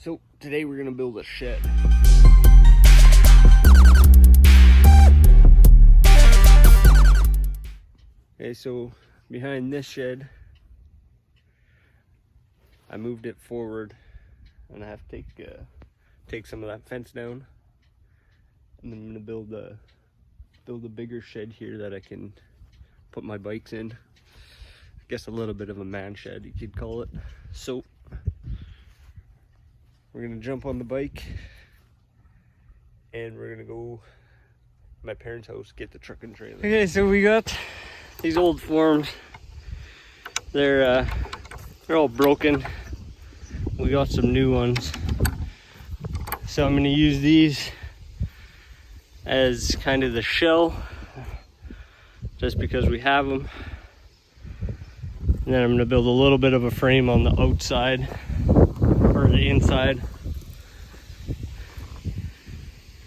So today we're gonna build a shed. Okay, so behind this shed, I moved it forward, and I have to take some of that fence down, and then I'm gonna build a bigger shed here that I can put my bikes in. I guess a little bit of a man shed, you could call it. So we're gonna jump on the bike and we're gonna go to my parents' house, get the truck and trailer. Okay, so we got these old forms. They're all broken. We got some new ones. So I'm gonna use these as kind of the shell, just because we have them. And then I'm gonna build a little bit of a frame on the outside, or the inside,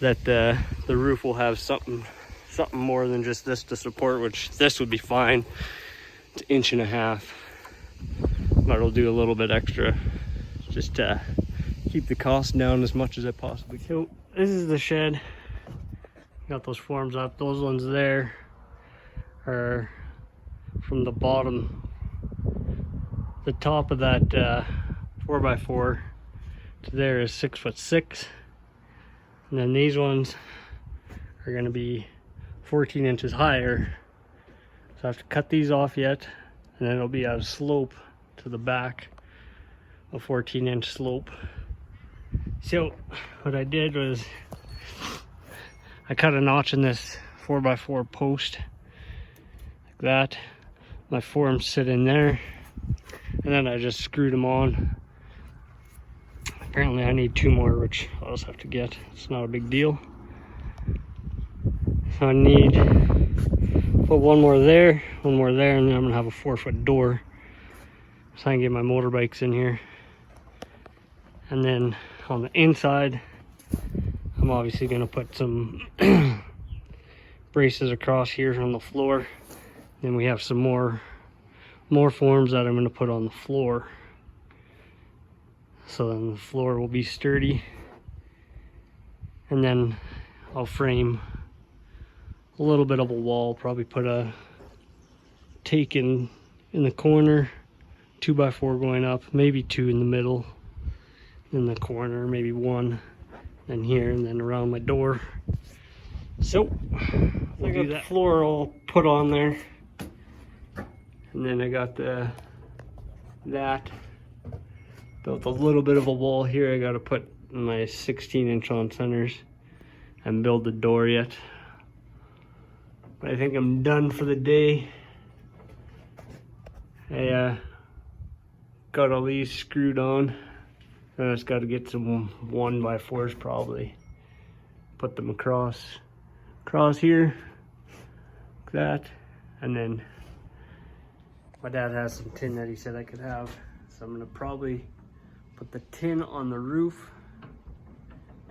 that the roof will have something more than just this to support, which this would be fine. It's 1.5 inches, but I'll do a little bit extra just to keep the cost down as much as I possibly can. So this is the shed. Got those forms up. Those ones there are from the bottom, the top of that 4x4 to there is 6'6", and then these ones are going to be 14 inches higher. So I have to cut these off yet, and then it'll be at a slope to the back, a 14-inch slope. So what I did was I cut a notch in this 4x4 post like that. My forms sit in there, and then I just screwed them on. Apparently I need 2 more, which I'll just have to get. It's not a big deal. So I need put one more there, and then I'm gonna have a 4-foot door so I can get my motorbikes in here. And then on the inside, I'm obviously gonna put some braces across here on the floor. Then we have some more forms that I'm gonna put on the floor. So then the floor will be sturdy. And then I'll frame a little bit of a wall, probably put a take in the corner, 2x4 going up, maybe 2 in the middle, in the corner, maybe 1, and here, and then around my door. So I got the floor all put on there, and then I got that built a little bit of a wall here. I got to put my 16-inch on centers and build the door yet. But I think I'm done for the day. I got all these screwed on. I just got to get some 1x4s probably. Put them across here, like that. And then my dad has some tin that he said I could have. So I'm gonna probably put the tin on the roof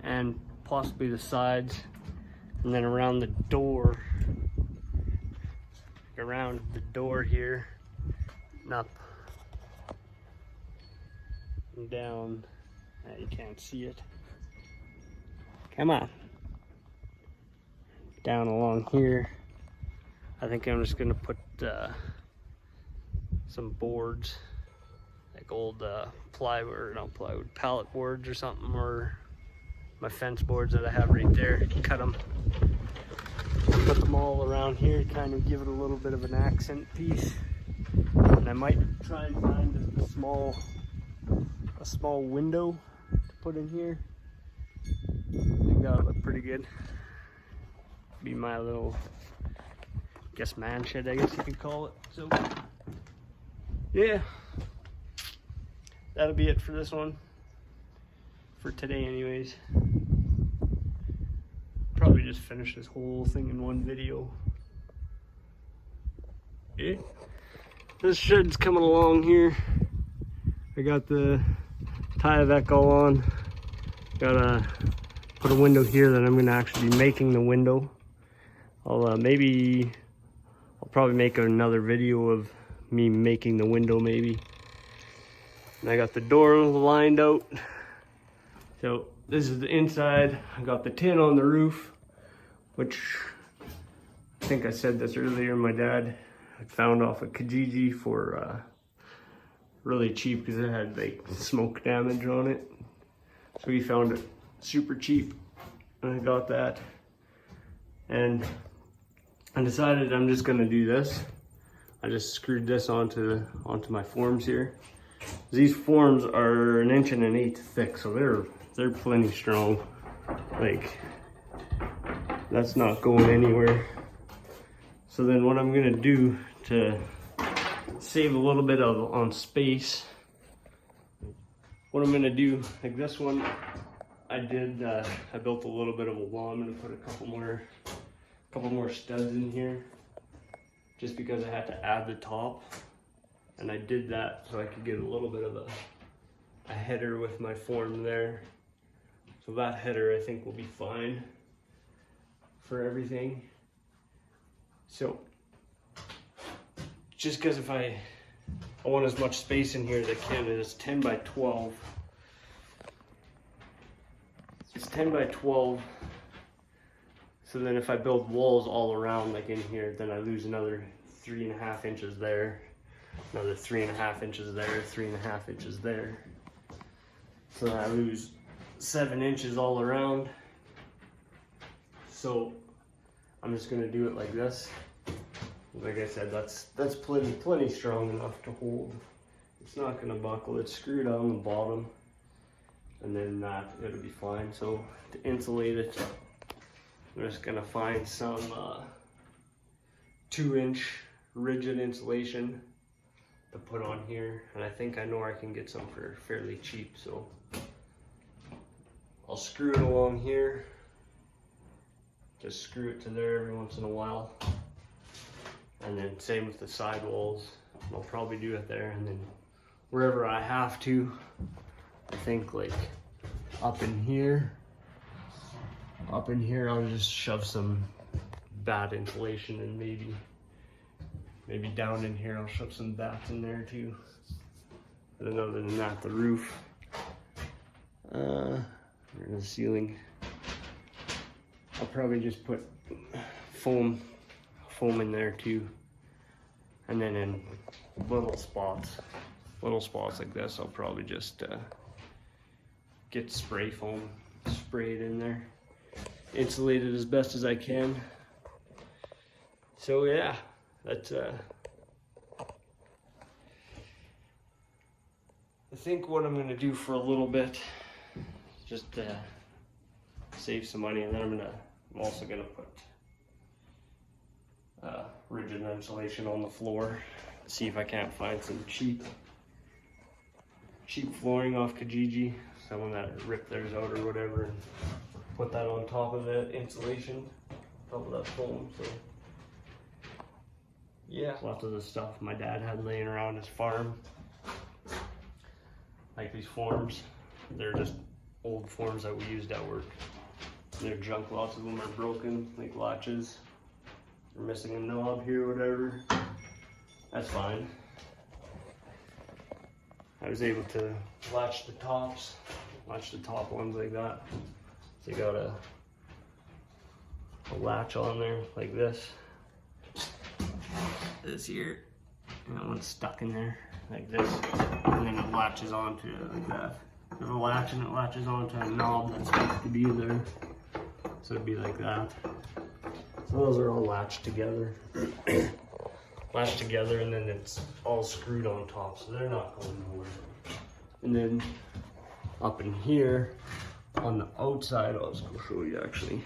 and possibly the sides, and then around the door here, and up and down. You can't see it. Come on. Down along here. I think I'm just gonna put some boards, like old pallet boards or something, or my fence boards that I have right there. Cut them, put them all around here, kind of give it a little bit of an accent piece. And I might try and find a small window to put in here. I think that would look pretty good. Be my little, man shed, I guess you could call it. So yeah, that'll be it for this one, for today anyways. Probably just finish this whole thing in one video. Yeah, this shed's coming along here. I got the Tyvek all on. Gotta put a window here that I'm gonna actually be making the window. I'll probably make another video of me making the window maybe. And I got the door lined out. So this is the inside. I got the tin on the roof, which I think I said this earlier. My dad had found off of Kijiji for really cheap because it had like smoke damage on it. So he found it super cheap and I got that. And I decided I'm just gonna do this. I just screwed this onto my forms here. These forms are 1 1/8 inches thick, so they're plenty strong. Like, that's not going anywhere. So then what I'm gonna do to save a little bit on space, what I'm gonna do, like this one, I built a little bit of a wall. I'm gonna put a couple more studs in here, just because I had to add the top. And I did that so I could get a little bit of a header with my form there. So that header I think will be fine for everything. So just because if I want as much space in here as I can, it's 10 by 12. It's 10 by 12. So then if I build walls all around like in here, then I lose another 3.5 inches there. Another 3.5 inches there, 3.5 inches there. So then I lose 7 inches all around. So I'm just gonna do it like this. Like I said, that's plenty strong enough to hold. It's not gonna buckle. It's screwed on the bottom, and then it'll be fine. So to insulate it, I'm just gonna find some 2-inch rigid insulation to put on here, and I think I know I can get some for fairly cheap. So I'll screw it along here, just screw it to there every once in a while, and then same with the side walls. I'll probably do it there, and then wherever I have to, I think like up in here I'll just shove some bat insulation, and maybe down in here I'll shove some bats in there too. But then other than that, the roof, and the ceiling, I'll probably just put foam in there too. And then in little spots like this, I'll probably just get spray foam, spray it in there, insulate it as best as I can. So yeah, that's I think what I'm gonna do for a little bit, just to save some money, and then I'm also gonna put rigid insulation on the floor. See if I can't find some cheap flooring off Kijiji, someone that ripped theirs out or whatever, and put that on top of the insulation, top of that foam. So yeah, lots of the stuff my dad had laying around his farm, like these forms, they're just old forms that we used at work. They're junk. Lots of them are broken, like latches. They're missing a knob here, whatever. That's fine. I was able to latch the top ones like that. So you got a latch on there like this. This here, and that one's stuck in there like this, and then it latches onto it like that. There's a latch, and it latches onto a knob that's supposed to be there. So it'd be like that. So those are all latched together. Latched together, and then it's all screwed on top, so they're not going nowhere. And then up in here, on the outside, I'll just go show you actually.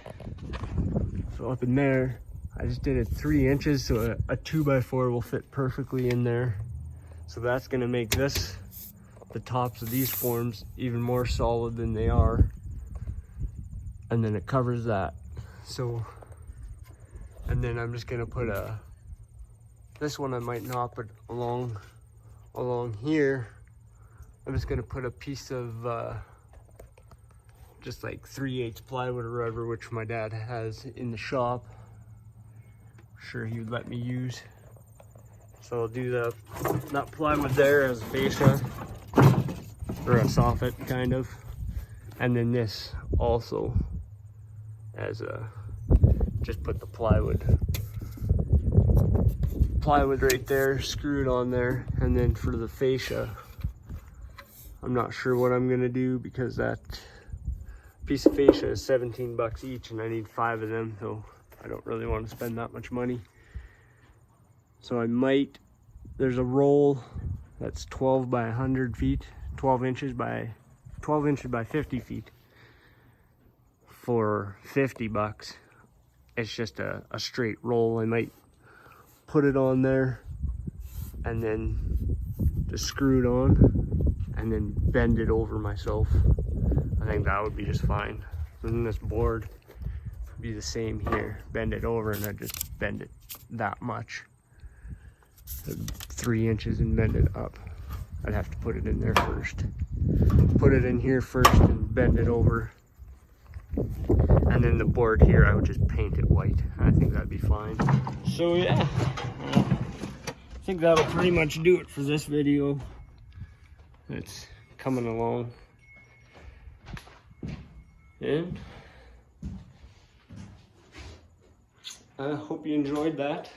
So up in there, I just did it 3 inches, so a 2x4 will fit perfectly in there. So that's gonna make the tops of these forms even more solid than they are. And then it covers that. So, and then I'm just gonna put this one I might not, but along here, I'm just gonna put a piece of just like 3/8 plywood or whatever, which my dad has in the shop. I'm sure he would let me use. So I'll do that plywood there as a fascia, or a soffit kind of. And then this also as a, just put the plywood right there, screwed on there. And then for the fascia, I'm not sure what I'm gonna do, because that piece of fascia is 17 bucks each and I need 5 of them, so I don't really want to spend that much money. So I might, there's a roll that's 12 by 100 feet, 12 inches by 50 feet for 50 bucks. It's just a straight roll. I might put it on there and then just screw it on and then bend it over myself. I think that would be just fine. And then this board would be the same here. Bend it over and I just bend it that much. 3 inches and bend it up. I'd have to put it in there first. Put it in here first and bend it over. And then the board here, I would just paint it white. I think that'd be fine. So yeah, I think that'll pretty much do it for this video. It's coming along. And I hope you enjoyed that.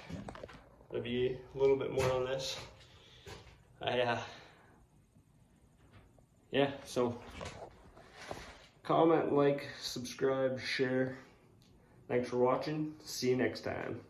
There'll be a little bit more on this. Yeah, so comment, like, subscribe, share. Thanks for watching. See you next time.